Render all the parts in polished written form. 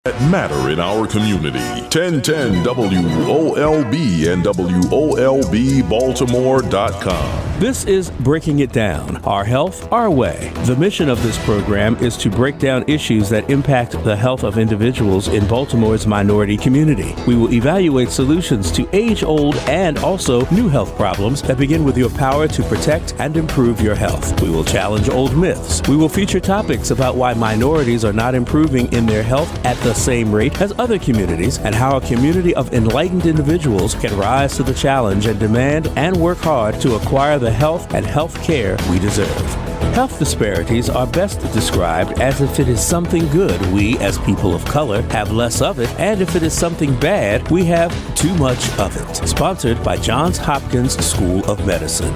that matter in our community. 1010 WOLB and WOLBbaltimore.com. This is Breaking It Down, Our Health, Our Way. The mission of this program is to break down issues that impact the health of individuals in Baltimore's minority community. We will evaluate solutions to age-old and also new health problems that begin with your power to protect and improve your health. We will challenge old myths. We will feature topics about why minorities are not improving in their health at the same rate as other communities, and how a community of enlightened individuals can rise to the challenge and demand and work hard to acquire the health and health care we deserve. Health disparities are best described as if it is something good, we as people of color have less of it, and if it is something bad, we have too much of it. Sponsored by Johns Hopkins School of Medicine.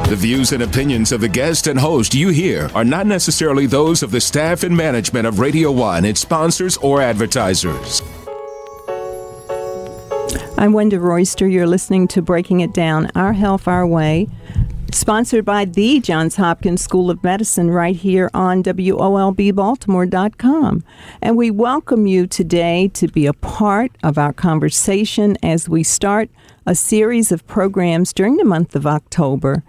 The views and opinions of the guest and host you hear are not necessarily those of the staff and management of Radio 1, its sponsors, or advertisers. I'm Wenda Royster. You're listening to Breaking It Down, Our Health, Our Way, sponsored by the Johns Hopkins School of Medicine right here on WOLBbaltimore.com. And we welcome you today to be a part of our conversation as we start a series of programs during the month of October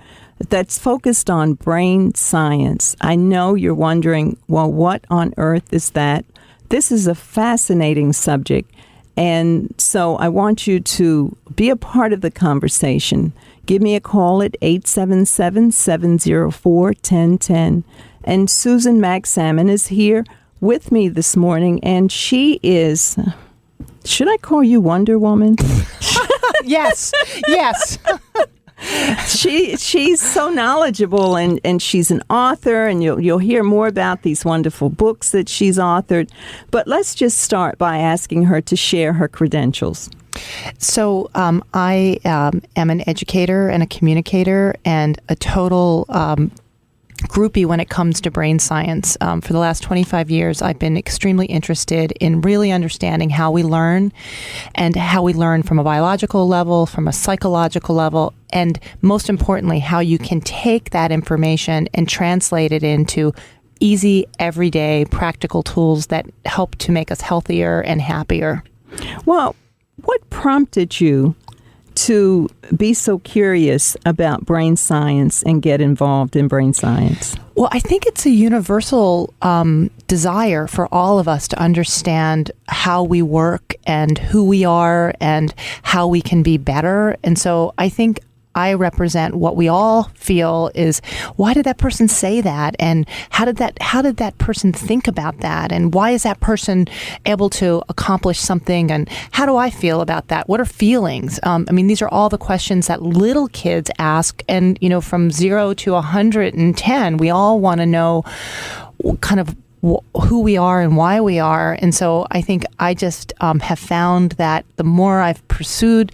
that's focused on brain science. I know you're wondering, well, what on earth is that? This is a fascinating subject. And so I want you to be a part of the conversation. Give me a call at 877-704-1010. And Susan Magsamen is here with me this morning, and she is, should I call you Wonder Woman? Yes. She's so knowledgeable, and she's an author, and you'll hear more about these wonderful books that she's authored. But let's just start by asking her to share her credentials. So I am an educator and a communicator and a total groupie when it comes to brain science. For the last 25 years, I've been extremely interested in really understanding how we learn, and how we learn from a biological level, from a psychological level, and most importantly, how you can take that information and translate it into easy, everyday, practical tools that help to make us healthier and happier. Well, what prompted you to be so curious about brain science and get involved in brain science? Well, I think it's a universal desire for all of us to understand how we work and who we are and how we can be better. And so I think I represent what we all feel is, why did that person say that? And how did that person think about that? And why is that person able to accomplish something? And how do I feel about that? What are feelings? These are all the questions that little kids ask. And, from 0 to 110, we all want to know kind of who we are and why we are. And so I think I just have found that the more I've pursued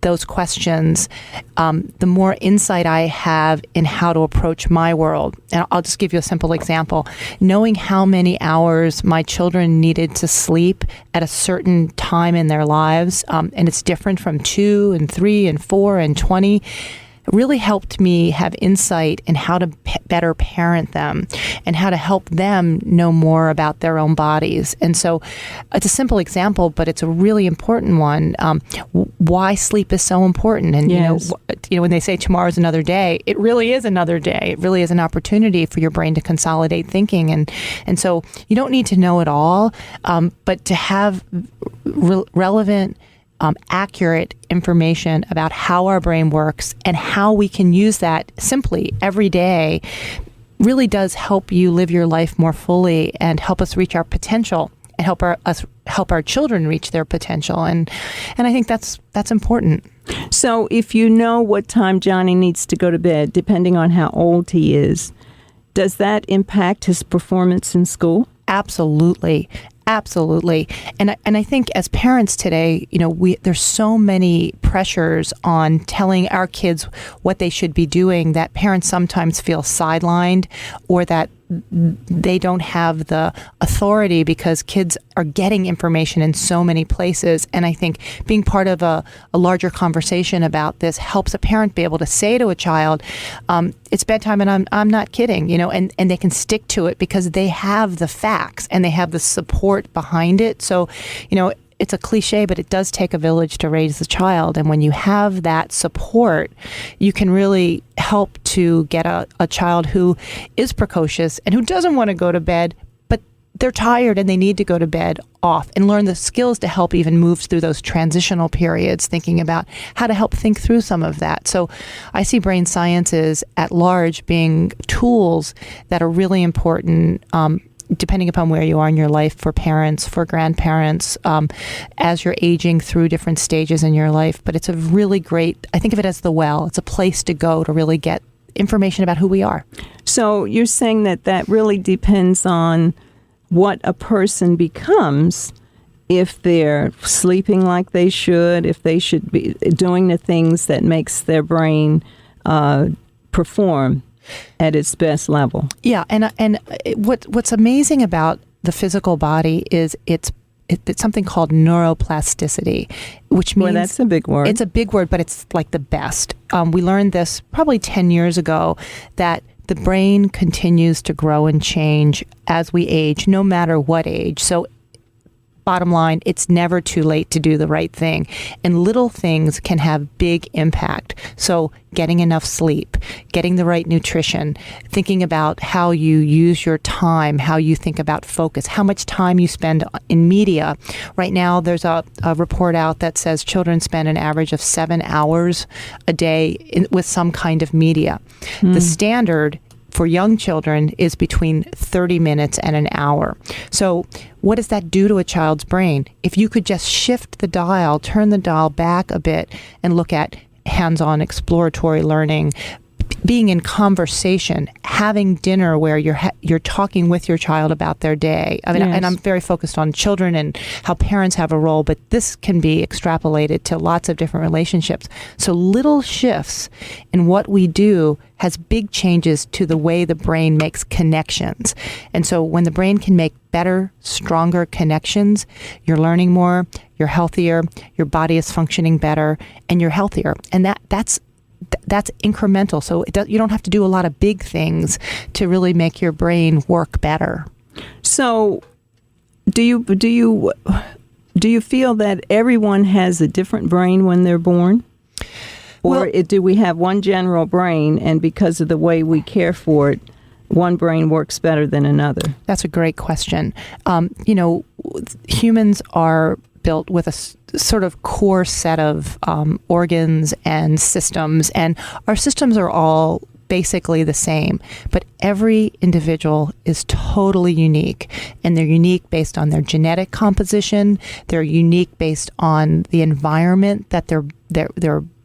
those questions, the more insight I have in how to approach my world. And I'll just give you a simple example. Knowing how many hours my children needed to sleep at a certain time in their lives, and it's different from 2 and 3 and 4 and 20, really helped me have insight in how to better parent them and how to help them know more about their own bodies. And so it's a simple example, but it's a really important one. Why sleep is so important. And, yes. When they say tomorrow's another day, it really is another day. It really is an opportunity for your brain to consolidate thinking. And so you don't need to know it all, but to have relevant, accurate information about how our brain works and how we can use that simply every day really does help you live your life more fully and help us reach our potential and help our children reach their potential. And I think that's important. So if you know what time Johnny needs to go to bed, depending on how old he is, does that impact his performance in school? Absolutely. Absolutely. And I think as parents today, there's so many pressures on telling our kids what they should be doing that parents sometimes feel sidelined, or that they don't have the authority because kids are getting information in so many places. And I think being part of a larger conversation about this helps a parent be able to say to a child, it's bedtime and I'm not kidding, and they can stick to it because they have the facts and they have the support behind it. So, it's a cliche, but it does take a village to raise a child. And when you have that support, you can really help to get a child who is precocious and who doesn't want to go to bed, but they're tired and they need to go to bed off, and learn the skills to help even move through those transitional periods, thinking about how to help think through some of that. So I see brain sciences at large being tools that are really important, depending upon where you are in your life, for parents, for grandparents, as you're aging through different stages in your life. But it's a really great, I think of it as the well. It's a place to go to really get information about who we are. So you're saying that really depends on what a person becomes, if they're sleeping like they should, if they should be doing the things that makes their brain perform at its best level. Yeah, and what's amazing about the physical body is it's something called neuroplasticity, which means... Well, that's a big word. It's a big word, but it's like the best. We learned this probably 10 years ago, that the brain continues to grow and change as we age, no matter what age. So bottom line, it's never too late to do the right thing. And little things can have big impact. So getting enough sleep, getting the right nutrition, thinking about how you use your time, how you think about focus, how much time you spend in media. Right now, there's a report out that says children spend an average of 7 hours a day with some kind of media. The standard for young children is between 30 minutes and an hour. So what does that do to a child's brain? If you could just shift the dial, turn the dial back a bit and look at hands-on exploratory learning, being in conversation, having dinner where you're talking with your child about their day. I mean, yes. And I'm very focused on children and how parents have a role, but this can be extrapolated to lots of different relationships. So little shifts in what we do has big changes to the way the brain makes connections. And so when the brain can make better, stronger connections, you're learning more, you're healthier, your body is functioning better, and you're healthier. And that's incremental. So you don't have to do a lot of big things to really make your brain work better. So do you feel that everyone has a different brain when they're born? Or do we have one general brain, and because of the way we care for it, one brain works better than another? That's a great question. Humans are built with a sort of core set of organs and systems, and our systems are all basically the same, but every individual is totally unique, and they're unique based on their genetic composition. They're unique based on the environment that they're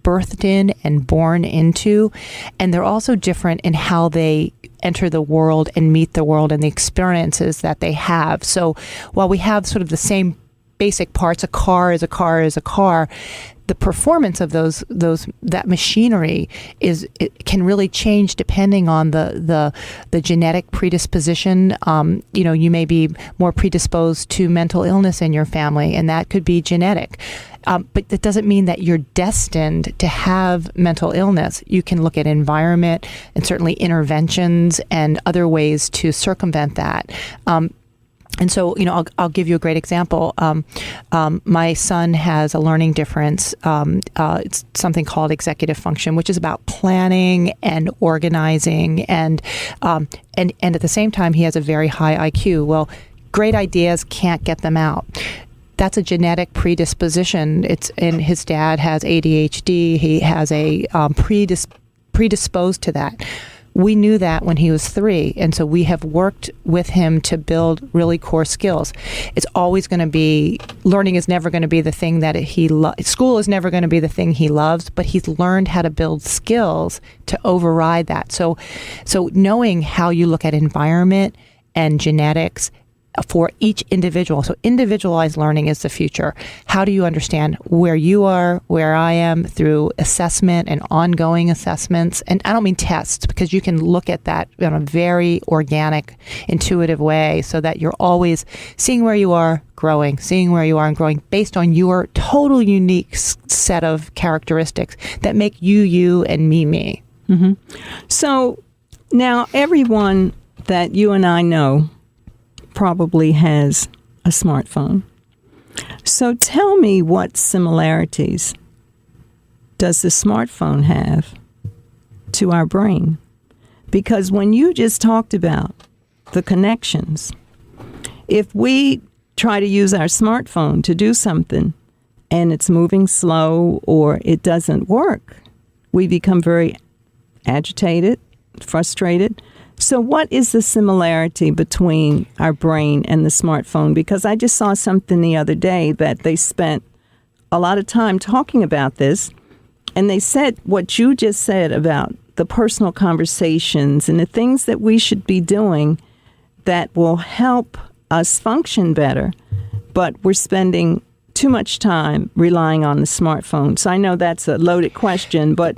birthed in and born into, and they're also different in how they enter the world and meet the world and the experiences that they have. So while we have sort of the same basic parts, a car is a car is a car, the performance of that machinery it can really change depending on the genetic predisposition. You may be more predisposed to mental illness in your family, and that could be genetic. But that doesn't mean that you're destined to have mental illness. You can look at environment and certainly interventions and other ways to circumvent that. And so, I'll give you a great example. My son has a learning difference. It's something called executive function, which is about planning and organizing, and at the same time, he has a very high IQ. Well, great ideas can't get them out. That's a genetic predisposition. And his dad has ADHD. He has a predisposed to that. We knew that when he was 3, and so we have worked with him to build really core skills. It's always going to be, learning is never going to be the thing that school is never going to be the thing he loves, but he's learned how to build skills to override that. So knowing how you look at environment and genetics for each individual. So individualized learning is the future. How do you understand where you are, where I am, through assessment and ongoing assessments? And I don't mean tests, because you can look at that in a very organic, intuitive way so that you're always seeing where you are, growing, seeing where you are and growing based on your total unique set of characteristics that make you, you, and me. Mm-hmm. So now everyone that you and I know probably has a smartphone. So tell me, what similarities does the smartphone have to our brain? Because when you just talked about the connections, if we try to use our smartphone to do something and it's moving slow or it doesn't work, we become very agitated, frustrated. So what is the similarity between our brain and the smartphone? Because I just saw something the other day that they spent a lot of time talking about this, and they said what you just said about the personal conversations and the things that we should be doing that will help us function better, but we're spending too much time relying on the smartphone. So I know that's a loaded question, but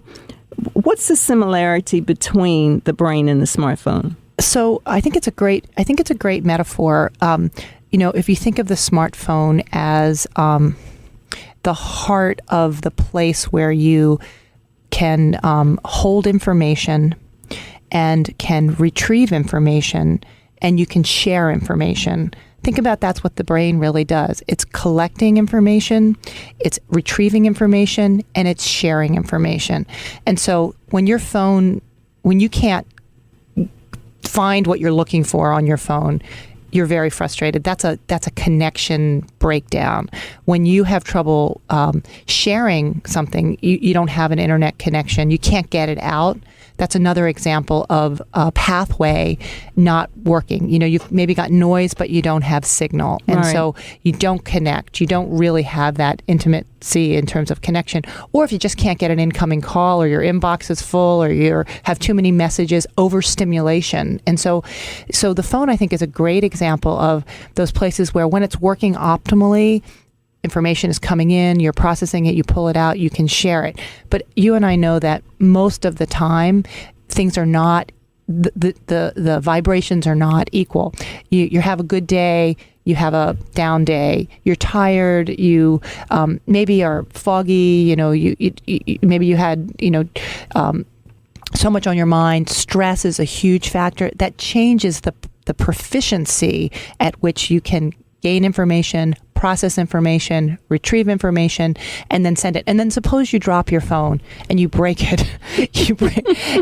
what's the similarity between the brain and the smartphone? So I think it's a great metaphor. If you think of the smartphone as the heart of the place where you can hold information and can retrieve information and you can share information. Think about that's what the brain really does. It's collecting information, it's retrieving information, and it's sharing information. And so when you can't find what you're looking for on your phone, you're very frustrated. That's a connection breakdown. When you have trouble sharing something, you don't have an internet connection, you can't get it out. That's another example of a pathway not working. You've maybe got noise, but you don't have signal. And so you don't connect. You don't really have that intimacy in terms of connection. Or if you just can't get an incoming call, or your inbox is full, or you have too many messages, overstimulation. And so the phone, I think, is a great example of those places where when it's working optimally, information is coming in, you're processing it, you pull it out, you can share it. But you and I know that most of the time, things are not, the vibrations are not equal. You have a good day, you have a down day, you're tired, you maybe are foggy, maybe you had, so much on your mind. Stress is a huge factor that changes the proficiency at which you can gain information, process information, retrieve information, and then send it. And then suppose you drop your phone and you break it.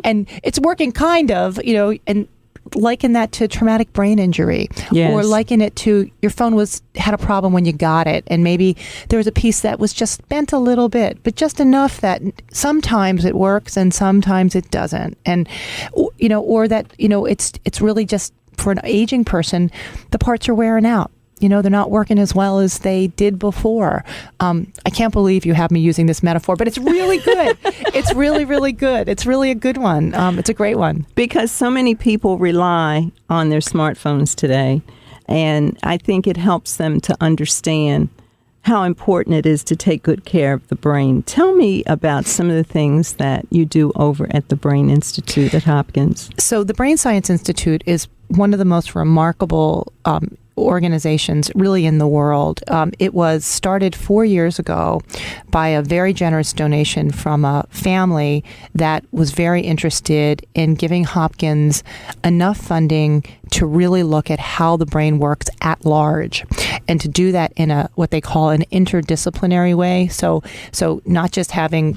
And it's working kind of, and liken that to traumatic brain injury. Yes. Or liken it to your phone had a problem when you got it, and maybe there was a piece that was just bent a little bit, but just enough that sometimes it works and sometimes it doesn't. And or that it's really just, for an aging person, the parts are wearing out. They're not working as well as they did before. I can't believe you have me using this metaphor, but it's really good. It's really, really good. It's really a good one. It's a great one. Because so many people rely on their smartphones today, and I think it helps them to understand how important it is to take good care of the brain. Tell me about some of the things that you do over at the Brain Institute at Hopkins. So the Brain Science Institute is one of the most remarkable organizations really in the world. It was started 4 years ago by a very generous donation from a family that was very interested in giving Hopkins enough funding to really look at how the brain works at large, and to do that in what they call an interdisciplinary way. So not just having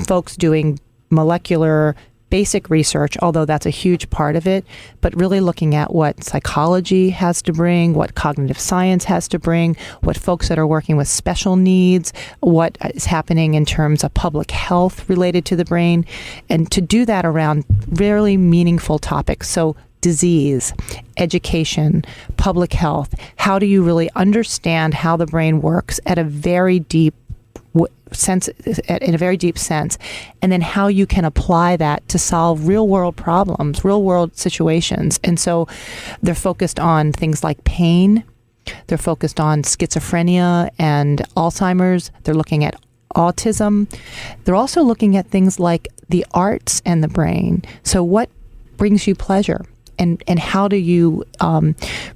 folks doing molecular basic research, although that's a huge part of it, but really looking at what psychology has to bring, what cognitive science has to bring, what folks that are working with special needs, what is happening in terms of public health related to the brain, and to do that around really meaningful topics. So disease, education, public health. How do you really understand how the brain works at a very deep sense, in a very deep sense, and then how you can apply that to solve real world problems, real world situations. And so they're focused on things like pain, They're focused on schizophrenia and Alzheimer's. They're looking at autism. They're also looking at things like the arts and the brain. So what brings you pleasure? And how do you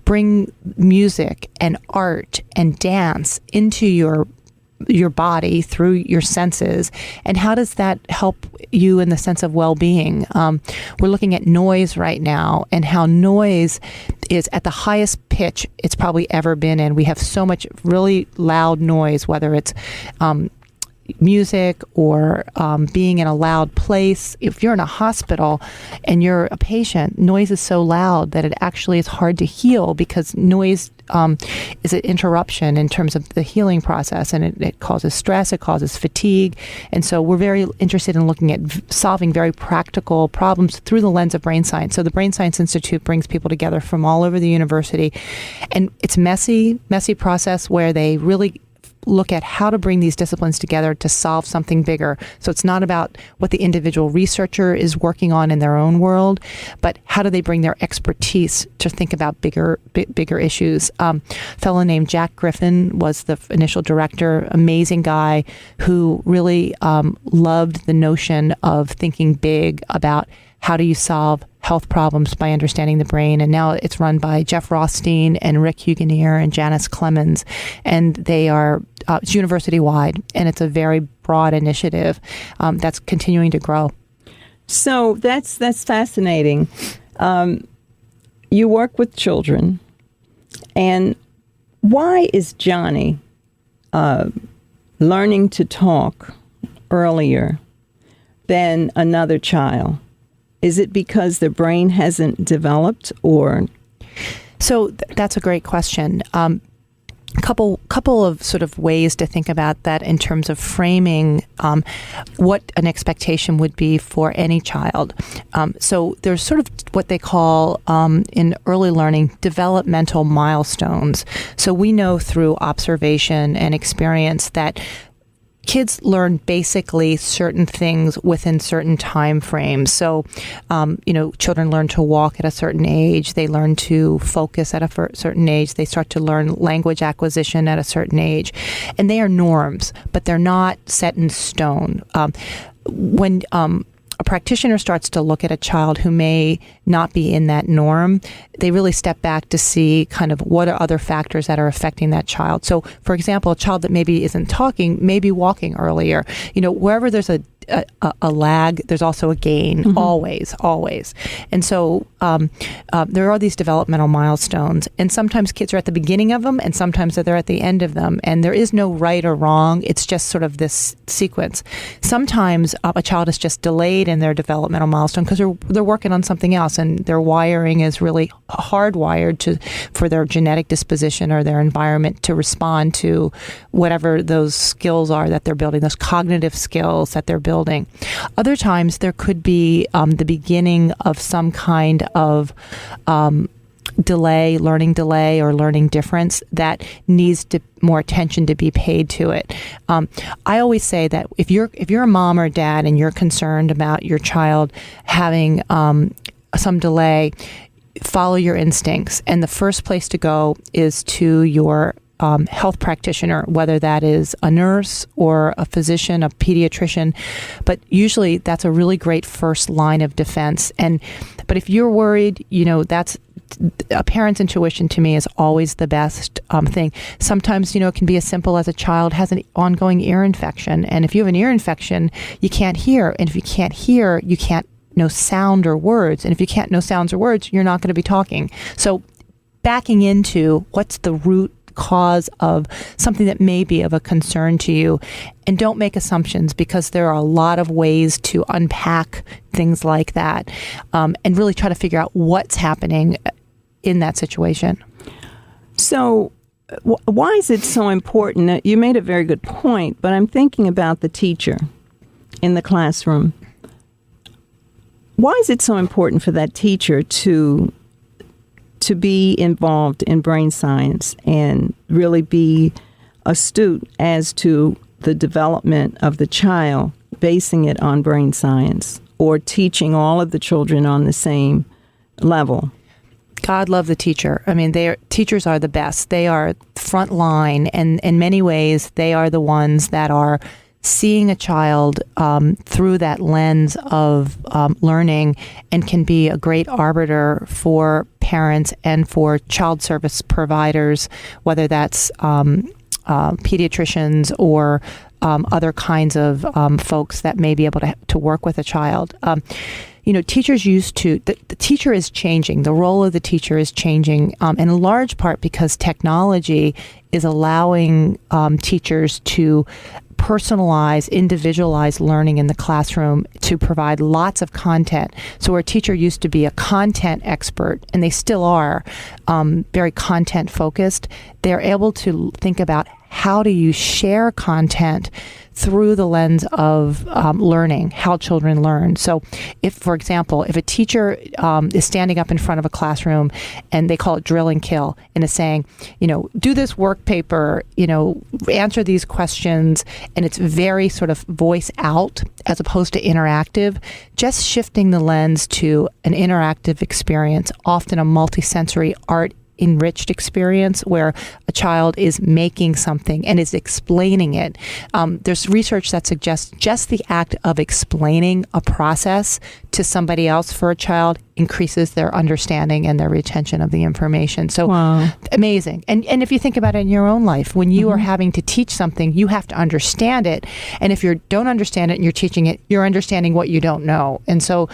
bring music and art and dance into your body through your senses, and how does that help you in the sense of well-being? We're looking at noise right now, and how noise is at the highest pitch it's probably ever been in. We have so much really loud noise, whether it's music or being in a loud place. If you're in a hospital and you're a patient, noise is so loud that it actually is hard to heal, because noise is an interruption in terms of the healing process, and it causes stress, it causes fatigue. And so we're very interested in looking at solving very practical problems through the lens of brain science. So the Brain Science Institute brings people together from all over the university, and it's messy process where they really look at how to bring these disciplines together to solve something bigger. So it's not about what the individual researcher is working on in their own world, but how do they bring their expertise to think about bigger issues. A fellow named Jack Griffin was the initial director, amazing guy who really loved the notion of thinking big about how do you solve health problems by understanding the brain. And now it's run by Jeff Rothstein and Rick Huganier and Janice Clemens. And they are, it's university-wide, and it's a very broad initiative that's continuing to grow. So that's fascinating. You work with children, and why is Johnny learning to talk earlier than another child? Is it because the brain hasn't developed, or? So that's a great question. Couple of sort of ways to think about that in terms of framing what an expectation would be for any child. So there's sort of what they call in early learning developmental milestones. So we know through observation and experience that kids learn basically certain things within certain time frames. So, children learn to walk at a certain age. They learn to focus at a certain age. They start to learn language acquisition at a certain age. And they are norms, but they're not set in stone. When a practitioner starts to look at a child who may not be in that norm, they really step back to see kind of what are other factors that are affecting that child. So, for example, a child that maybe isn't talking may be walking earlier. Wherever there's a lag, there's also a gain, always. And so there are these developmental milestones, and sometimes kids are at the beginning of them, and sometimes they're at the end of them, and there is no right or wrong. It's just sort of this sequence. Sometimes a child is just delayed in their developmental milestone because they're working on something else, and their wiring is really hardwired for their genetic disposition or their environment to respond to whatever those skills are that they're building, those cognitive skills that they're building. Other times there could be the beginning of some kind of learning delay or learning difference that needs more attention to be paid to it. I always say that if you're a mom or dad and you're concerned about your child having some delay, follow your instincts. And the first place to go is to your health practitioner, whether that is a nurse or a physician, a pediatrician. But usually that's a really great first line of defense. But if you're worried, that's a parent's intuition to me is always the best thing. Sometimes, it can be as simple as a child has an ongoing ear infection. And if you have an ear infection, you can't hear. And if you can't hear, you can't know sound or words. And if you can't know sounds or words, you're not going to be talking. So backing into what's the root cause of something that may be of a concern to you, and don't make assumptions, because there are a lot of ways to unpack things like that, and really try to figure out what's happening in that situation. So why is it so important? You made a very good point, but I'm thinking about the teacher in the classroom. Why is it so important for that teacher to be involved in brain science and really be astute as to the development of the child, basing it on brain science, or teaching all of the children on the same level? God love the teacher. I mean, teachers are the best. They are front line, and in many ways, they are the ones that are seeing a child through that lens of learning, and can be a great arbiter for parents and for child service providers, whether that's pediatricians or other kinds of folks that may be able to work with a child. Teachers the teacher is changing. The role of the teacher is changing, in large part because technology is allowing teachers to personalize, individualize learning in the classroom to provide lots of content. So where a teacher used to be a content expert, and they still are very content focused, they're able to think about how do you share content through the lens of learning, how children learn. So if, for example, if a teacher is standing up in front of a classroom and they call it drill and kill, and is saying, do this work paper, answer these questions, and it's very sort of voice out as opposed to interactive, just shifting the lens to an interactive experience, often a multisensory art enriched experience where a child is making something and is explaining it. There's research that suggests just the act of explaining a process to somebody else for a child increases their understanding and their retention of the information. So amazing. And if you think about it in your own life, when you are having to teach something, you have to understand it. And if you don't understand it and you're teaching it, you're understanding what you don't know. And so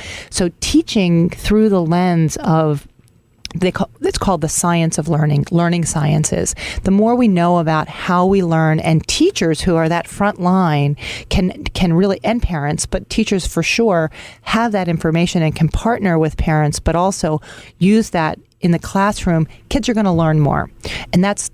teaching through the lens of it's called the science of learning sciences. The more we know about how we learn, and teachers who are that front line can really, and parents, but teachers for sure have that information and can partner with parents, but also use that in the classroom. Kids are going to learn more, and that's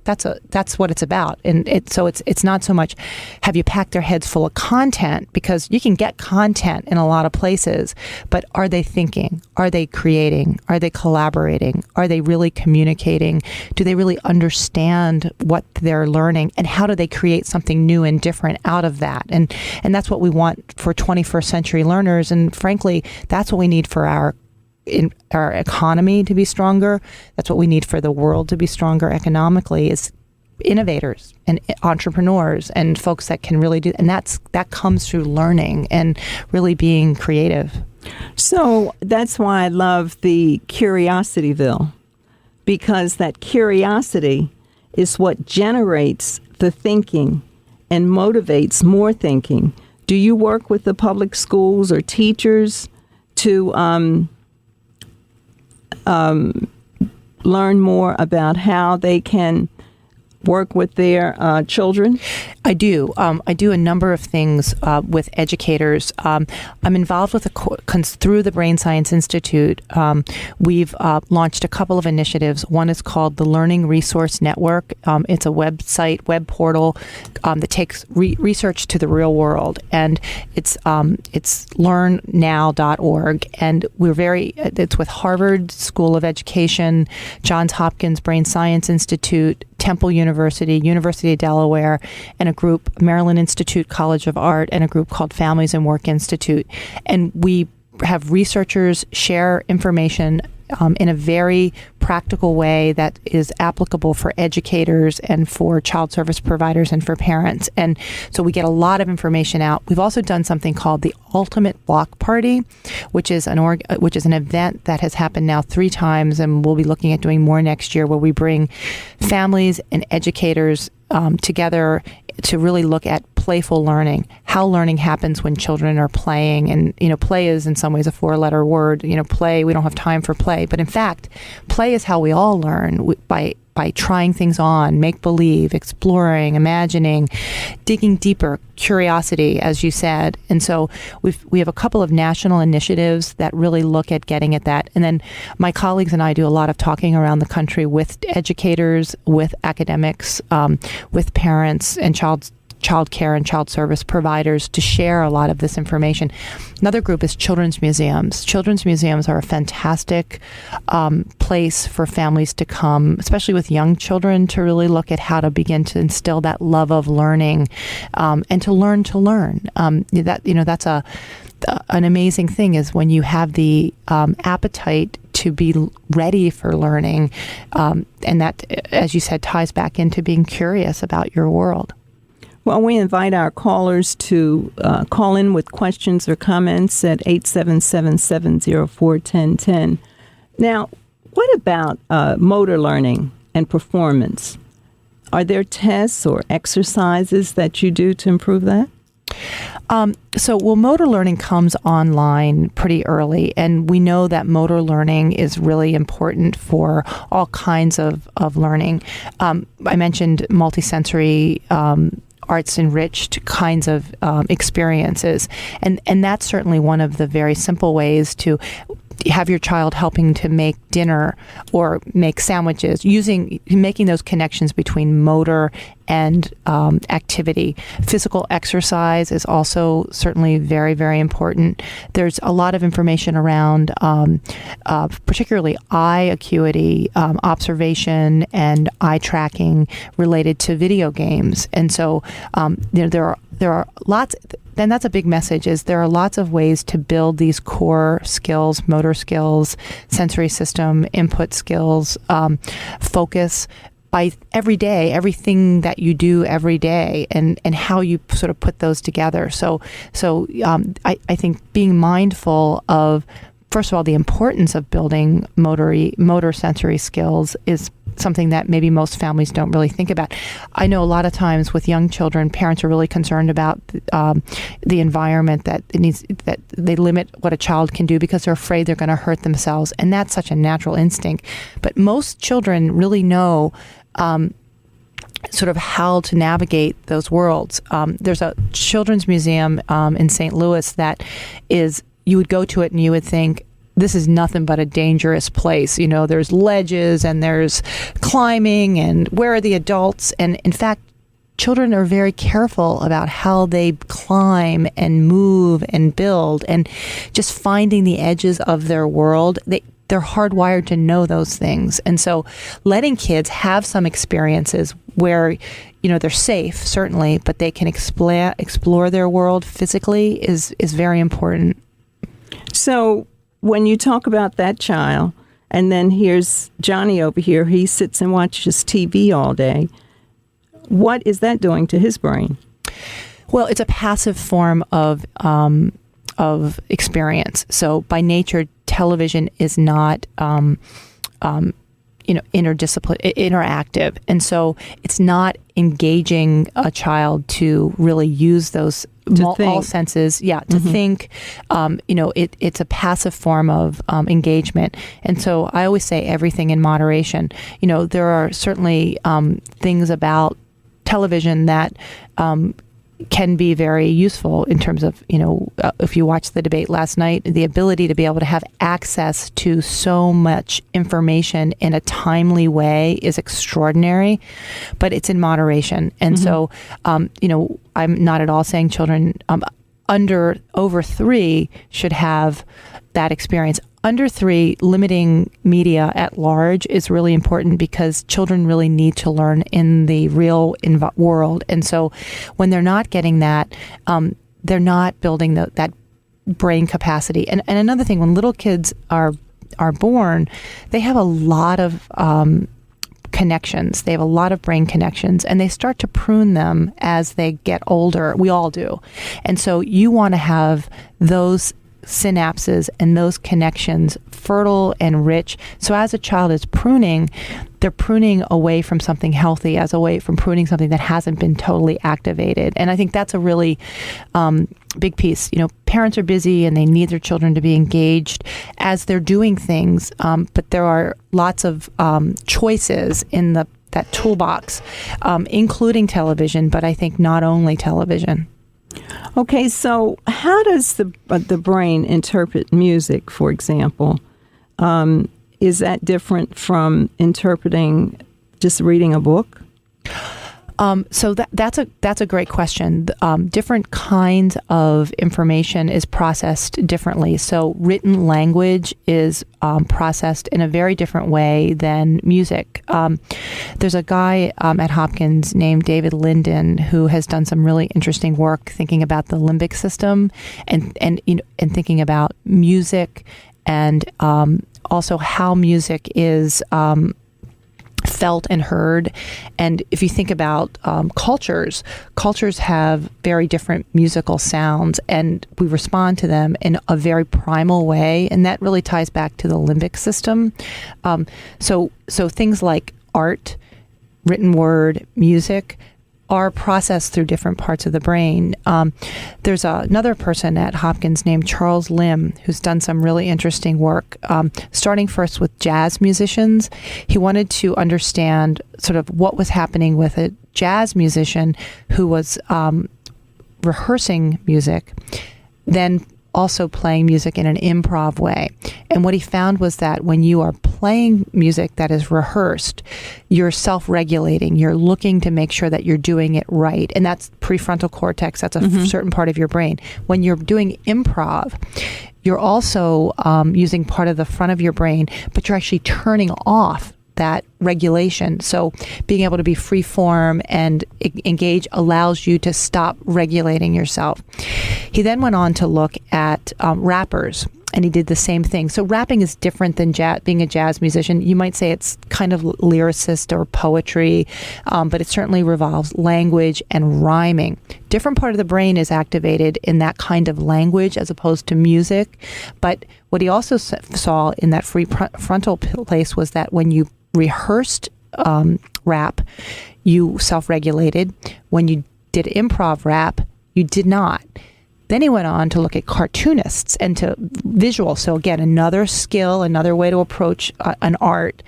what it's about. And it's not so much have you packed their heads full of content, because you can get content in a lot of places, but are they thinking? Are they creating? Are they collaborating? Are they really communicating? Do they really understand what they're learning, and how do they create something new and different out of that? And that's what we want for 21st century learners, and frankly, that's what we need for our economy to be stronger. That's what we need for the world to be stronger economically, is innovators and entrepreneurs and folks that can really do, and that comes through learning and really being creative. So that's why I love the Curiosityville, because that curiosity is what generates the thinking and motivates more thinking. Do you work with the public schools or teachers to learn more about how they can work with their children? I do. I do a number of things with educators. I'm involved with through the Brain Science Institute. We've launched a couple of initiatives. One is called the Learning Resource Network. It's a web portal that takes research to the real world, and it's learnnow.org. And it's with Harvard School of Education, Johns Hopkins Brain Science Institute, Temple University, University of Delaware, and a group, Maryland Institute College of Art, and a group called Families and Work Institute. And we have researchers share information in a very practical way that is applicable for educators and for child service providers and for parents. And so we get a lot of information out. We've also done something called the Ultimate Block Party, which is an event that has happened now 3 times, and we'll be looking at doing more next year, where we bring families and educators together to really look at playful learning, how learning happens when children are playing. And, play is in some ways a 4-letter word. Play, we don't have time for play. But in fact, play is how we all learn, by trying things on, make believe, exploring, imagining, digging deeper, curiosity, as you said. And so we have a couple of national initiatives that really look at getting at that. And then my colleagues and I do a lot of talking around the country with educators, with academics, with parents and child care and child service providers to share a lot of this information. Another group is children's museums. Children's museums are a fantastic place for families to come, especially with young children, to really look at how to begin to instill that love of learning and to learn. an amazing thing is when you have the appetite to be ready for learning, and that, as you said, ties back into being curious about your world. Well, we invite our callers to call in with questions or comments at 877-704-1010. Now, what about motor learning and performance? Are there tests or exercises that you do to improve that? Motor learning comes online pretty early, and we know that motor learning is really important for all kinds of learning. I mentioned multisensory arts-enriched kinds of experiences, and that's certainly one of the very simple ways to have your child helping to make dinner or make sandwiches, making those connections between motor and activity. Physical exercise is also certainly very, very important. There's a lot of information around particularly eye acuity, observation, and eye tracking related to video games. And so there are lots. Then that's a big message, is there are lots of ways to build these core skills, motor skills, sensory system, input skills, focus by every day, everything that you do every day, and how you sort of put those together. So I think being mindful of, first of all, the importance of building motor sensory skills is something that maybe most families don't really think about. I know a lot of times with young children, parents are really concerned about the environment that they limit what a child can do because they're afraid they're going to hurt themselves, and that's such a natural instinct. But most children really know sort of how to navigate those worlds. There's a children's museum in St. Louis that is, you would go to it and you would think, this is nothing but a dangerous place. You know, there's ledges and there's climbing, and where are the adults? And in fact, children are very careful about how they climb and move and build, and just finding the edges of their world. They're hardwired to know those things. And so letting kids have some experiences where, you know, they're safe, certainly, but they can explore their world physically is very important. So when you talk about that child, and then here's Johnny over here, he sits and watches TV all day, what is that doing to his brain? Well, it's a passive form of experience. So by nature, television is not interactive, and so it's not engaging a child to really use those all senses, to think. It's a passive form of engagement. And so I always say everything in moderation. You know, there are certainly things about television that can be very useful in terms of, if you watched the debate last night, the ability to be able to have access to so much information in a timely way is extraordinary, but it's in moderation. And so, I'm not at all saying children over 3 should have that experience. Under 3, limiting media at large is really important because children really need to learn in the real world. And so when they're not getting that, they're not building that brain capacity. And another thing, when little kids are born, they have a lot of connections. They have a lot of brain connections, and they start to prune them as they get older. We all do. And so you want to have those synapses and those connections fertile and rich. So as a child is pruning, they're pruning away from something healthy, away from pruning something that hasn't been totally activated. And I think that's a really big piece. Parents are busy and they need their children to be engaged as they're doing things, but there are lots of choices in that toolbox, including television, but I think not only television. Okay, so how does the brain interpret music, for example? Is that different from interpreting just reading a book? So that's a great question. Different kinds of information is processed differently. So written language is processed in a very different way than music. There's a guy at Hopkins named David Linden who has done some really interesting work thinking about the limbic system and thinking about music and also how music is felt and heard. And if you think about cultures have very different musical sounds, and we respond to them in a very primal way, and that really ties back to the limbic system. So things like art, written word, music are processed through different parts of the brain. There's another person at Hopkins named Charles Lim who's done some really interesting work, starting first with jazz musicians. He wanted to understand sort of what was happening with a jazz musician who was rehearsing music, then also playing music in an improv way. And what he found was that when you are playing music that is rehearsed, you're self-regulating. You're looking to make sure that you're doing it right. And that's prefrontal cortex. That's a certain part of your brain. When you're doing improv, you're also using part of the front of your brain, but you're actually turning off that regulation. So being able to be free form and engage allows you to stop regulating yourself. He then went on to look at rappers, and he did the same thing. So rapping is different than being a jazz musician. You might say it's kind of lyricist or poetry, but it certainly revolves language and rhyming. Different part of the brain is activated in that kind of language as opposed to music. But what he also saw in that frontal place was that when you rehearsed rap, you self-regulated. When you did improv rap, you did not. Then he went on to look at cartoonists and to visual. So again, another skill, another way to approach an art.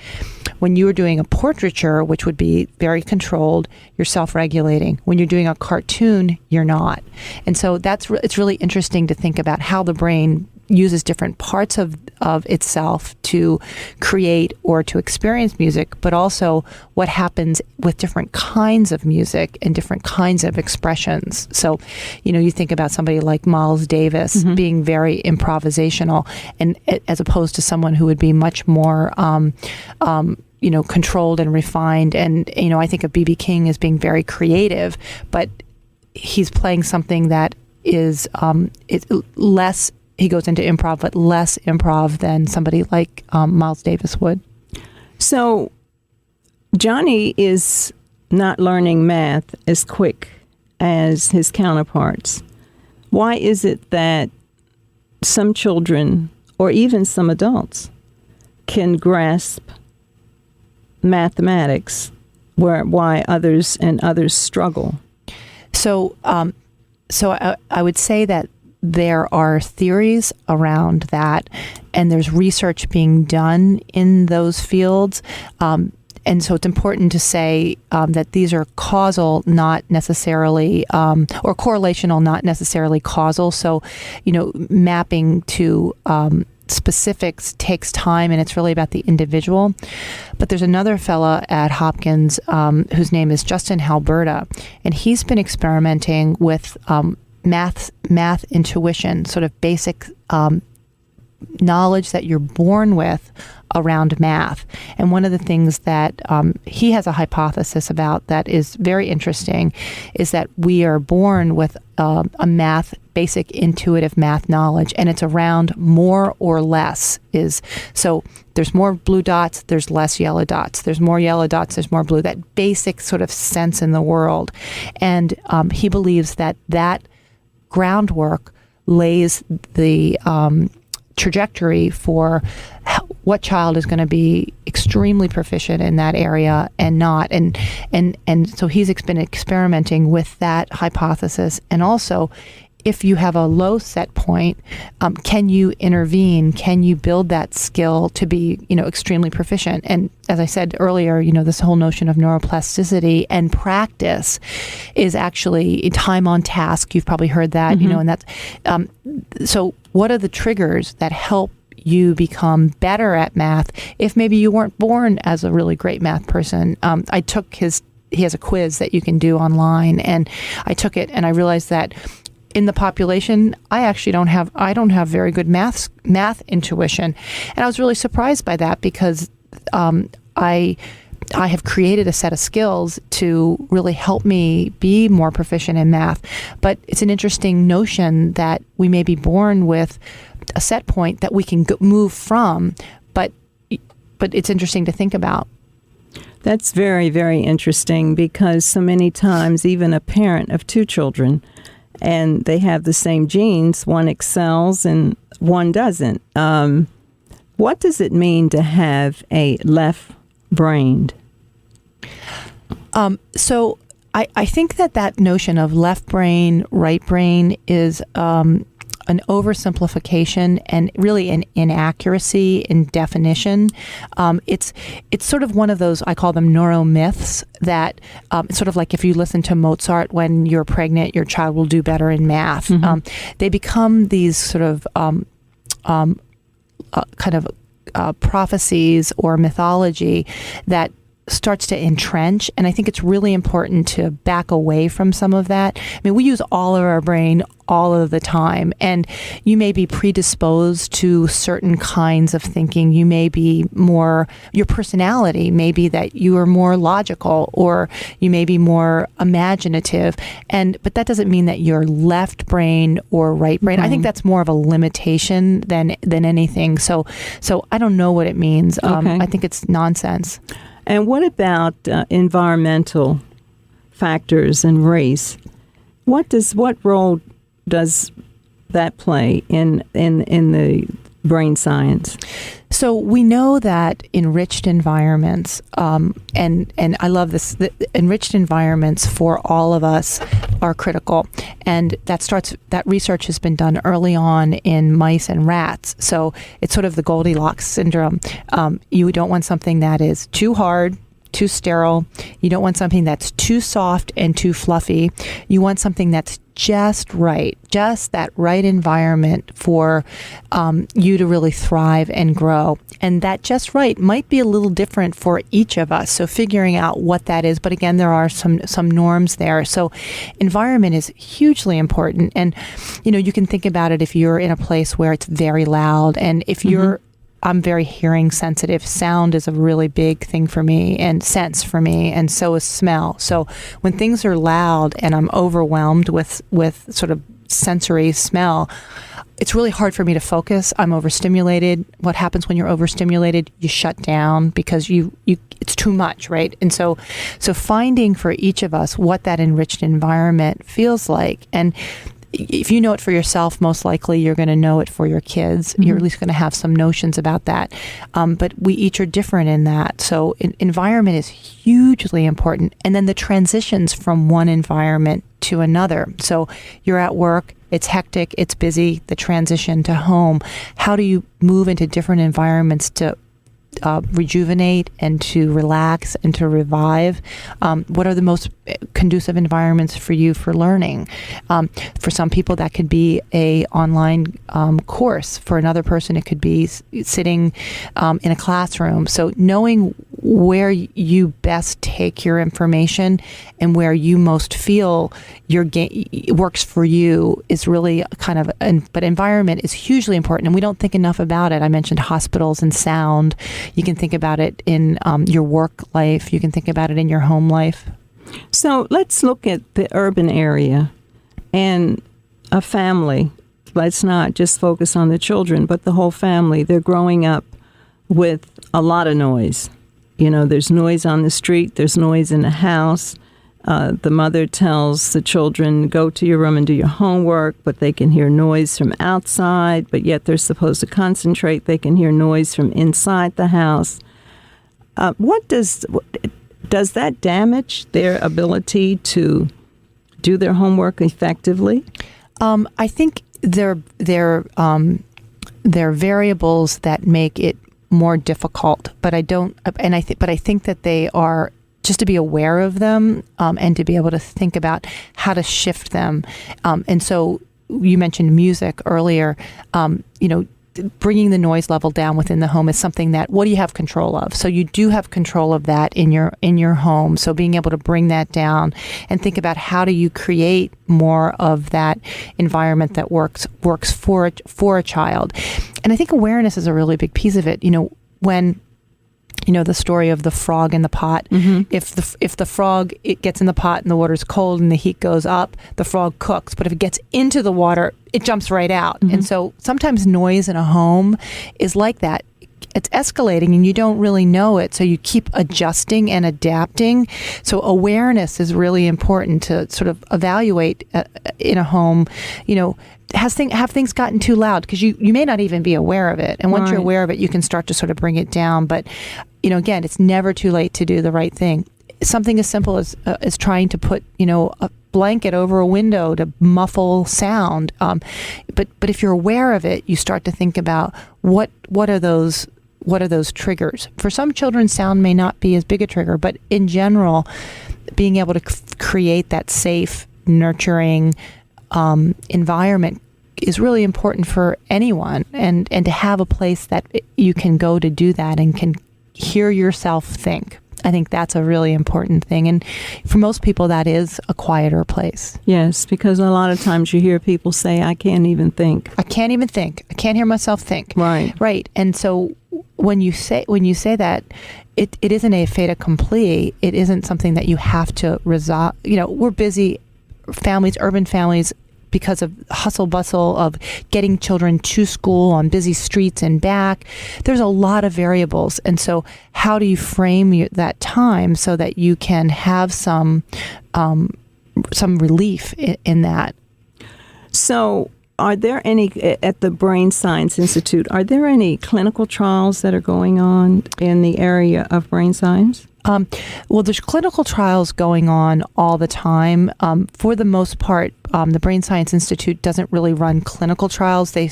When you were doing a portraiture, which would be very controlled, you're self-regulating. When you're doing a cartoon, you're not. And so it's really interesting to think about how the brain uses different parts of itself to create or to experience music, but also what happens with different kinds of music and different kinds of expressions. So, you think about somebody like Miles Davis being very improvisational, and as opposed to someone who would be much more controlled and refined. And, I think of B.B. King as being very creative, but he's playing something that is less. He goes into improv, but less improv than somebody like Miles Davis would. So Johnny is not learning math as quick as his counterparts. Why is it that some children, or even some adults, can grasp mathematics why others struggle? So I would say that there are theories around that, and there's research being done in those fields. And so it's important to say that these are causal, not necessarily, or correlational, not necessarily causal. So, mapping to specifics takes time, and it's really about the individual. But there's another fella at Hopkins whose name is Justin Halberta, and he's been experimenting with math intuition, sort of basic knowledge that you're born with around math. And one of the things that he has a hypothesis about that is very interesting is that we are born with a basic intuitive math knowledge, and it's around more or less. So there's more blue dots, there's less yellow dots. There's more yellow dots, there's more blue. That basic sort of sense in the world. And he believes that groundwork lays the trajectory for what child is going to be extremely proficient in that area and not. And so he's been experimenting with that hypothesis. And also, if you have a low set point, can you intervene? Can you build that skill to be, extremely proficient? And as I said earlier, this whole notion of neuroplasticity and practice is actually time on task. You've probably heard that, and that's so. What are the triggers that help you become better at math if maybe you weren't born as a really great math person? I took his he has a quiz that you can do online, and I took it and I realized that in the population, I actually don't have very good math intuition, and I was really surprised by that because I have created a set of skills to really help me be more proficient in math. But it's an interesting notion that we may be born with a set point that we can move from, but it's interesting to think about. That's very, very interesting because so many times even a parent of two children and they have the same genes, one excels and one doesn't. What does it mean to have a left-brained? So I think that notion of left brain, right brain is an oversimplification and really an inaccuracy in definition. It's sort of one of those, I call them neuromyths, that it's sort of like if you listen to Mozart when you're pregnant, your child will do better in math. Mm-hmm. They become these sort of prophecies or mythology that starts to entrench, and I think it's really important to back away from some of that. I mean, we use all of our brain all of the time, and you may be predisposed to certain kinds of thinking. You may be more, your personality may be that you are more logical, or you may be more imaginative, but that doesn't mean that you're left brain or right brain. I think that's more of a limitation than anything. So I don't know what it means. I think it's nonsense. And what about environmental factors and race? What role does that play in the brain science? So we know that enriched environments, and I love this, the enriched environments for all of us are critical. And that research has been done early on in mice and rats. So it's sort of the Goldilocks syndrome. You don't want something that is too hard, too sterile. You don't want something that's too soft and too fluffy. You want something that's just right, just that right environment for you to really thrive and grow. And that just right might be a little different for each of us. So figuring out what that is, but again, there are some norms there. So environment is hugely important. And, you can think about it if you're in a place where it's very loud, and if you're I'm very hearing sensitive. Sound is a really big thing for me, and sense for me, and so is smell. So when things are loud and I'm overwhelmed with sort of sensory smell, it's really hard for me to focus. I'm overstimulated. What happens when you're overstimulated? You shut down because it's too much, right? And so finding for each of us what that enriched environment feels like, and if you know it for yourself, most likely you're going to know it for your kids. Mm-hmm. You're at least going to have some notions about that. But we each are different in that. So environment is hugely important. And then the transitions from one environment to another. So you're at work, it's hectic, it's busy, the transition to home. How do you move into different environments to rejuvenate and to relax and to revive? What are the most conducive environments for you for learning? For some people, that could be a online course. For another person, it could be sitting in a classroom. So knowing where you best take your information and where you most feel works for you is really kind of, but environment is hugely important, and we don't think enough about it. I mentioned hospitals and sound. You can think about it in your work life. You can think about it in your home life. So let's look at the urban area and a family. Let's not just focus on the children, but the whole family. They're growing up with a lot of noise. There's noise on the street. There's noise in the house. The mother tells the children, go to your room and do your homework, but they can hear noise from outside, but yet they're supposed to concentrate. They can hear noise from inside the house. What does that damage their ability to do their homework effectively? I think there are variables that make it more difficult, but I think that they are, just to be aware of them and to be able to think about how to shift them. And so you mentioned music earlier. bringing the noise level down within the home is something that, what do you have control of? So you do have control of that in your home. So being able to bring that down and think about how do you create more of that environment that works for a child. And I think awareness is a really big piece of it. When the story of the frog in the pot. Mm-hmm. If the frog, it gets in the pot and the water's cold and the heat goes up, the frog cooks. But if it gets into the water, it jumps right out. Mm-hmm. And so sometimes noise in a home is like that. It's escalating and you don't really know it. So you keep adjusting and adapting. So awareness is really important to sort of evaluate in a home, have things gotten too loud? Because you may not even be aware of it. And once you're aware of it, you can start to sort of bring it down. But, again, it's never too late to do the right thing. Something as simple as trying to put, a blanket over a window to muffle sound. But if you're aware of it, you start to think about what are those triggers. For some children, sound may not be as big a trigger, but in general, being able to create that safe, nurturing environment is really important for anyone, and to have a place that you can go to do that and can hear yourself think. I think that's a really important thing. And for most people, that is a quieter place. Yes, because a lot of times you hear people say, I can't even think. I can't even think. I can't hear myself think. Right. Right. And so when you say that, it isn't a fait accompli. It isn't something that you have to resolve. We're busy families, urban families, because of hustle bustle of getting children to school on busy streets and back. There's a lot of variables. And so how do you frame that time so that you can have some relief in that? So are there any, at the Brain Science Institute, are there any clinical trials that are going on in the area of brain science? Well, there's clinical trials going on all the time. For the most part, the Brain Science Institute doesn't really run clinical trials. They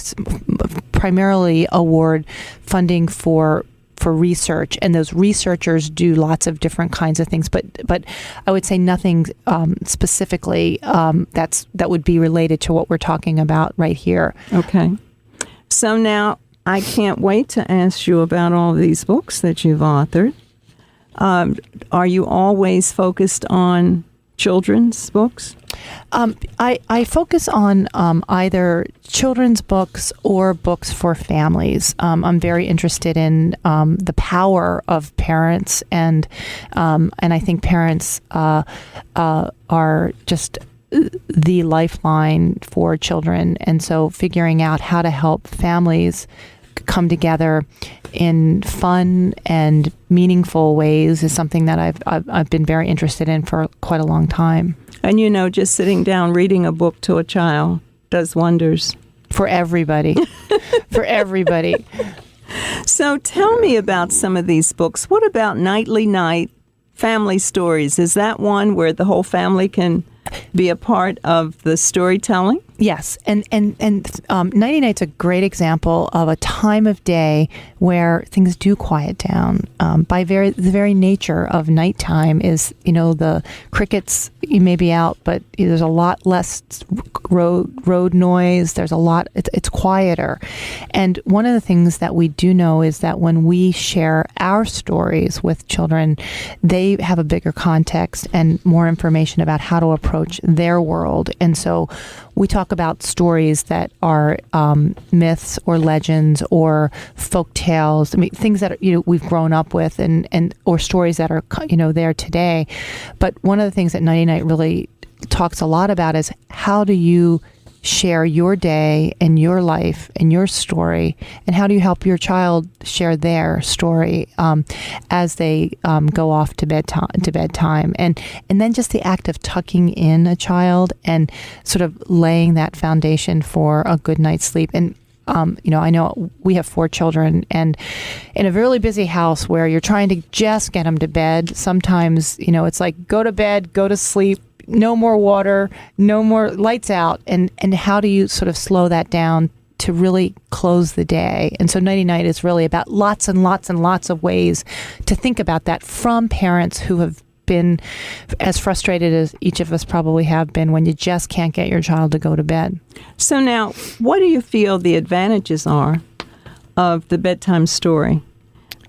primarily award funding for research, and those researchers do lots of different kinds of things. But I would say nothing specifically that would be related to what we're talking about right here. Okay. So now I can't wait to ask you about all these books that you've authored. Are you always focused on children's books? I focus on either children's books or books for families. I'm very interested in the power of parents, and I think parents are just the lifeline for children. And so figuring out how to help families come together in fun and meaningful ways is something that I've been very interested in for quite a long time. And just sitting down reading a book to a child does wonders. For everybody. For everybody. So tell me about some of these books. What about Nightly Night Family Stories? Is that one where the whole family can be a part of the storytelling? Yes, and Nighty Night's a great example of a time of day where things do quiet down. By the very nature of nighttime is, the crickets, you may be out, but there's a lot less road noise. There's a lot, it's quieter. And one of the things that we do know is that when we share our stories with children, they have a bigger context and more information about how to approach their world. And so we talk about stories that are myths or legends or folk tales. I mean, things that we've grown up with, and or stories that are there today. But one of the things that Nighty Night really talks a lot about is how do you share your day and your life and your story, and how do you help your child share their story as they go off to bedtime, and then just the act of tucking in a child and sort of laying that foundation for a good night's sleep. And I know we have 4 children, and in a really busy house where you're trying to just get them to bed, sometimes it's like go to bed, go to sleep. No more water, no more lights out. And how do you sort of slow that down to really close the day? And so Nighty Night is really about lots and lots and lots of ways to think about that from parents who have been as frustrated as each of us probably have been when you just can't get your child to go to bed. So now, what do you feel the advantages are of the bedtime story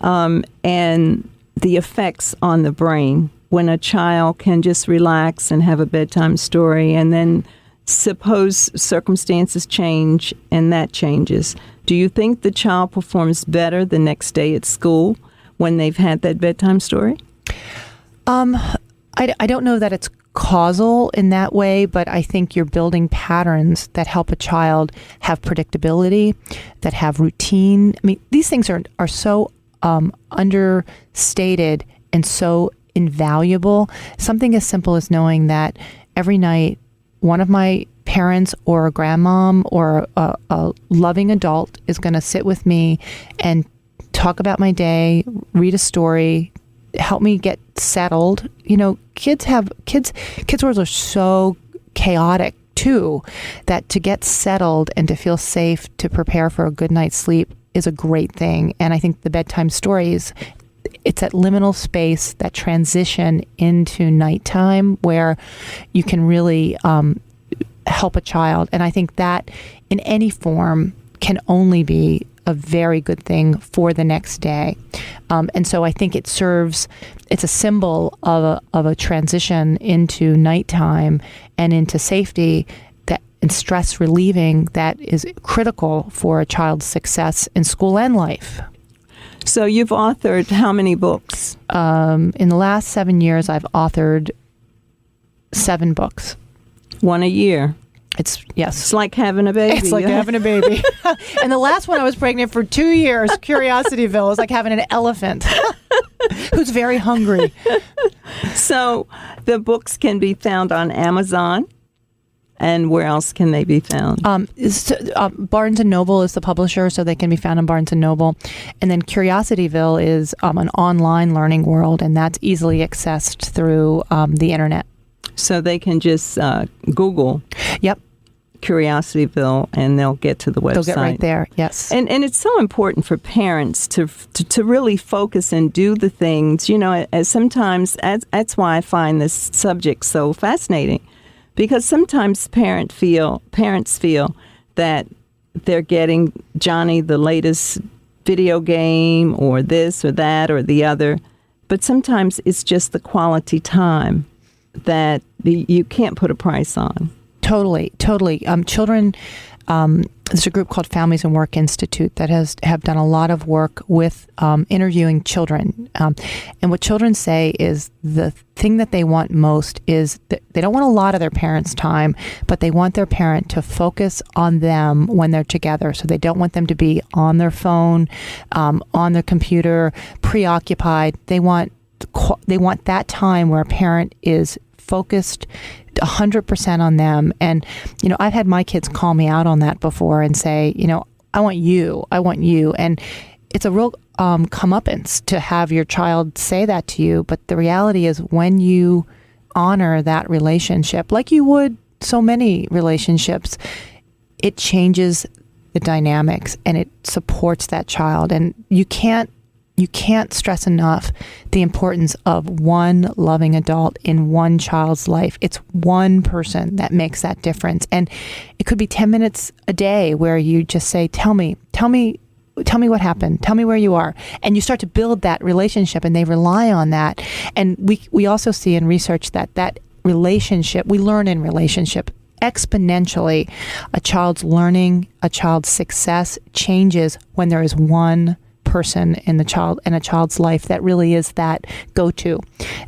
and the effects on the brain when a child can just relax and have a bedtime story, and then suppose circumstances change and that changes. Do you think the child performs better the next day at school when they've had that bedtime story? I don't know that it's causal in that way, but I think you're building patterns that help a child have predictability, that have routine. I mean, these things are so understated and so invaluable. Something as simple as knowing that every night one of my parents or a grandmom or a loving adult is going to sit with me and talk about my day, read a story, help me get settled. You know, kids' worlds are so chaotic too, that to get settled and to feel safe, to prepare for a good night's sleep is a great thing. And I think the bedtime stories, it's that liminal space, that transition into nighttime where you can really help a child. And I think that in any form can only be a very good thing for the next day. And so I think it's a symbol of a transition into nighttime and into safety and stress relieving that is critical for a child's success in school and life. So you've authored how many books? In the last 7 years, I've authored 7 books. One a year. Yes. It's like having a baby. It's like having a baby. And the last one I was pregnant for 2 years, Curiosityville, is like having an elephant who's very hungry. So the books can be found on Amazon. And where else can they be found? Barnes & Noble is the publisher, so they can be found on Barnes & Noble. And then Curiosityville is an online learning world, and that's easily accessed through the internet. So they can just Google Yep. Curiosityville, and they'll get to the website. They'll get right there, yes. And it's so important for parents to really focus and do the things, you know, that's why I find this subject so fascinating. Because sometimes parents feel that they're getting Johnny the latest video game or this or that or the other. But sometimes it's just the quality time that you can't put a price on. Totally. Children, there's a group called Families and Work Institute that have done a lot of work with interviewing children. And what children say is the thing that they want most is that they don't want a lot of their parents' time, but they want their parent to focus on them when they're together. So they don't want them to be on their phone, on their computer, preoccupied. They want that time where a parent is focused 100% on them. And, you know, I've had my kids call me out on that before and say, you know, I want you. And it's a real comeuppance to have your child say that to you. But the reality is when you honor that relationship, like you would so many relationships, it changes the dynamics and it supports that child. And you can't stress enough the importance of one loving adult in one child's life. It's one person that makes that difference. And it could be 10 minutes a day where you just say, tell me what happened. Tell me where you are. And you start to build that relationship and they rely on that. And we also see in research that relationship, we learn in relationship exponentially. A child's learning, a child's success changes when there is one person in a child's life that really is that go-to.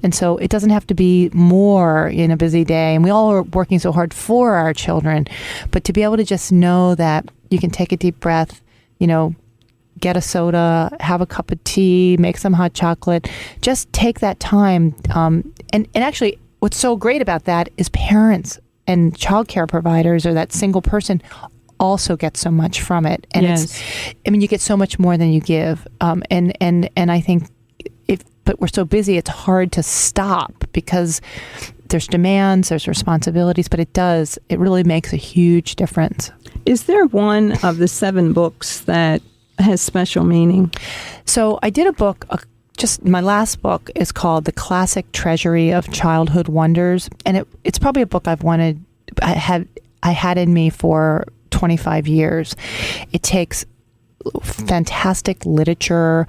And so it doesn't have to be more in a busy day. And we all are working so hard for our children, but to be able to just know that you can take a deep breath, you know, get a soda, have a cup of tea, make some hot chocolate, just take that time. And actually what's so great about that is parents and childcare providers or that single person also get so much from it. And yes. You get so much more than you give. And I think but we're so busy, it's hard to stop because there's demands, there's responsibilities, but it really makes a huge difference. Is there one of the 7 books that has special meaning? So I did a book, just my last book is called The Classic Treasury of Childhood Wonders. And it's probably a book I had in me for 25 years. It takes fantastic literature,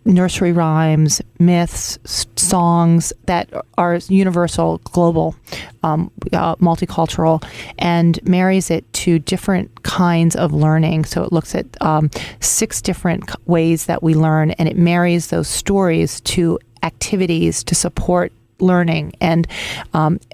nursery rhymes, myths, songs that are universal, global, multicultural, and marries it to different kinds of learning. So it looks at 6 different ways that we learn, and it marries those stories to activities to support learning. And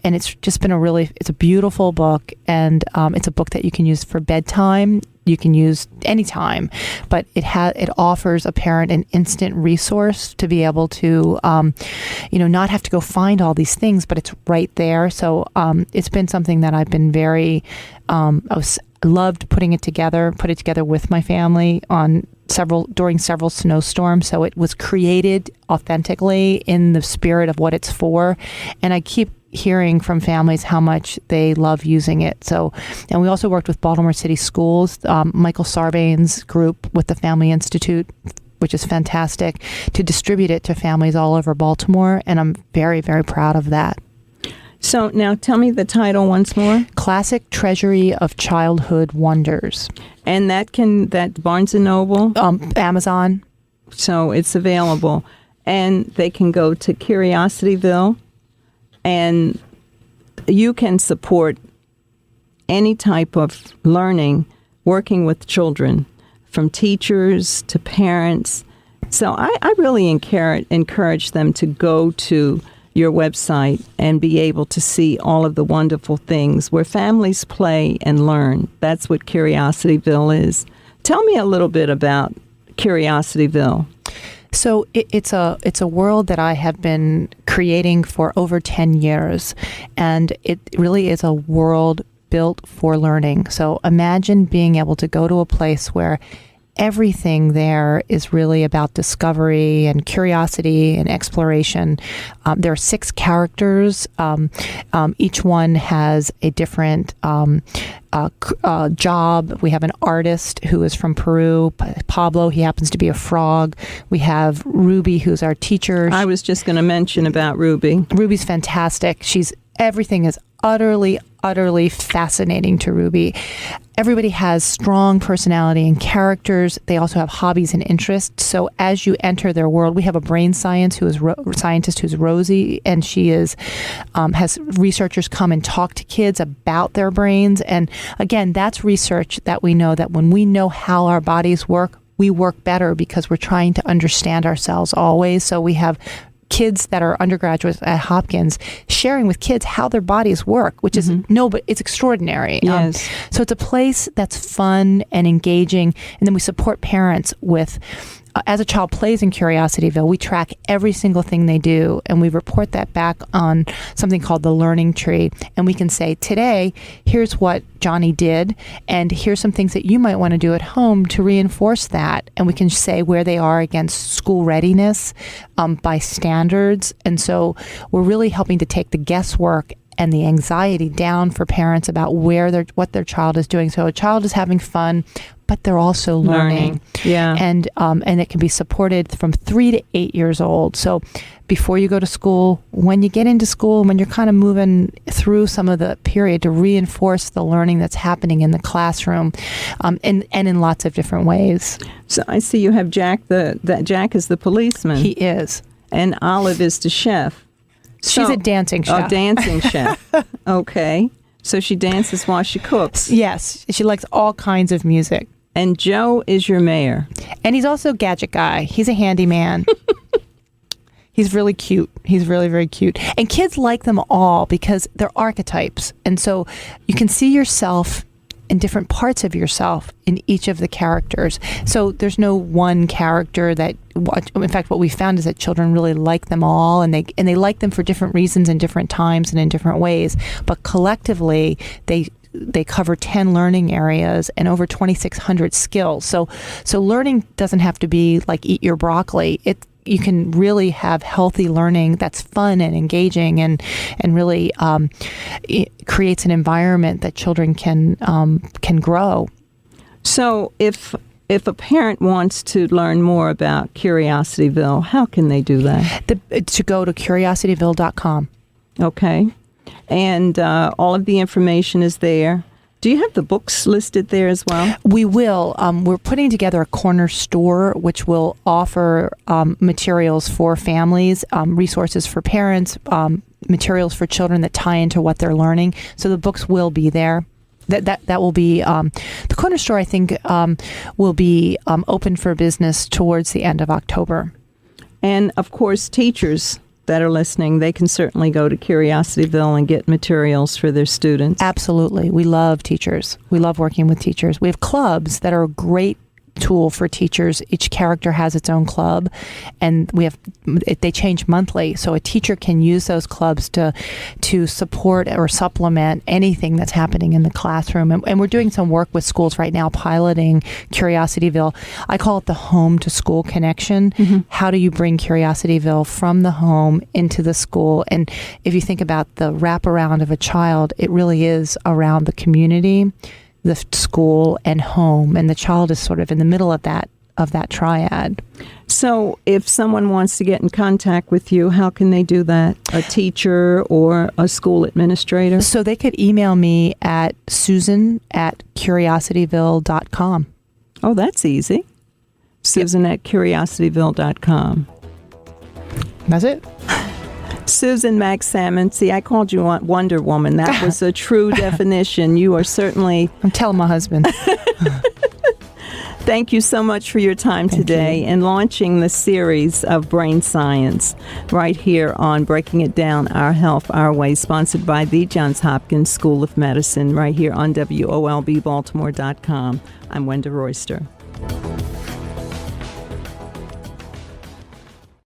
it's just been it's a beautiful book, and it's a book that you can use for bedtime. You can use anytime, but it offers a parent an instant resource to be able to, not have to go find all these things, but it's right there. So it's been something that I've been loved put it together with my family during several snowstorms. So it was created authentically in the spirit of what it's for, and I keep hearing from families how much they love using it. So, and we also worked with Baltimore City Schools, Michael Sarbanes' group with the Family Institute, which is fantastic, to distribute it to families all over Baltimore, and I'm very, very proud of that. So now tell me the title once more. Classic Treasury of Childhood Wonders. And that Barnes & Noble? Amazon. So it's available. And they can go to Curiosityville, and you can support any type of learning working with children, from teachers to parents. So I really encourage them to go to your website and be able to see all of the wonderful things where families play and learn. That's what Curiosityville is. Tell me a little bit about Curiosityville. So it's a world that I have been creating for over 10 years, and it really is a world built for learning. So imagine being able to go to a place where everything there is really about discovery and curiosity and exploration. There are 6 characters. Each one has a different job. We have an artist who is from Peru, Pablo. He happens to be a frog. We have Ruby, who's our teacher. I was just going to mention about Ruby. Ruby's fantastic. Everything is utterly fascinating to Ruby. Everybody has strong personality and characters. They also have hobbies and interests. So as you enter their world, we have a brain scientist who's Rosie, and she has researchers come and talk to kids about their brains. And again, that's research that we know that when we know how our bodies work, we work better because we're trying to understand ourselves always. So we have kids that are undergraduates at Hopkins sharing with kids how their bodies work, which is but it's extraordinary. Yes. So it's a place that's fun and engaging, and then we support parents with. As a child plays in Curiosityville, we track every single thing they do, and we report that back on something called the learning tree. And we can say, today, here's what Johnny did, and here's some things that you might want to do at home to reinforce that. And we can say where they are against school readiness by standards. And so we're really helping to take the guesswork and the anxiety down for parents about what their child is doing. So a child is having fun, but they're also learning. Yeah. And it can be supported from 3 to 8 years old. So before you go to school, when you get into school, when you're kind of moving through some of the period to reinforce the learning that's happening in the classroom, and in lots of different ways. So I see you have Jack. Jack is the policeman. He is. And Olive is the chef. She's a dancing chef. A dancing chef. Okay. So she dances while she cooks. Yes. She likes all kinds of music. And Joe is your mayor. And he's also a gadget guy. He's a handyman. He's really cute. He's really, very cute. And kids like them all because they're archetypes. And so you can see yourself in different parts of yourself in each of the characters. So there's no one character that, in fact, what we found is that children really like them all, and they like them for different reasons in different times and in different ways. But collectively, they cover 10 learning areas and over 2,600 skills. So learning doesn't have to be like eat your broccoli. You can really have healthy learning that's fun and engaging and really it creates an environment that children can grow. So if a parent wants to learn more about Curiosityville, how can they do that? To go to curiosityville.com. Okay. And all of the information is there. Do you have the books listed there as well? We will. We're putting together a corner store which will offer materials for families, resources for parents, materials for children that tie into what they're learning. So the books will be there. That will be the corner store. I think will be open for business towards the end of October. And of course, teachers that are listening, they can certainly go to Curiosityville and get materials for their students. Absolutely. We love teachers. We love working with teachers. We have clubs that are a great tool for teachers. Each character has its own club, and they change monthly. So a teacher can use those clubs to support or supplement anything that's happening in the classroom. And we're doing some work with schools right now, piloting Curiosityville. I call it the home to school connection. Mm-hmm. How do you bring Curiosityville from the home into the school? And if you think about the wraparound of a child, it really is around the community, the school, and home, and the child is sort of in the middle of that triad. So if someone wants to get in contact with you, how can they do that? A teacher or a school administrator? So they could email me at susan@curiosityville.com. Oh, that's easy. Susan@curiosityville.com. That's it. Susan Magsamen. See, I called you Wonder Woman. That was a true definition. You are certainly... I'm telling my husband. Thank you so much for your time today and launching the series of brain science right here on Breaking It Down, Our Health, Our Way, sponsored by the Johns Hopkins School of Medicine right here on WOLB Baltimore.com. I'm Wenda Royster.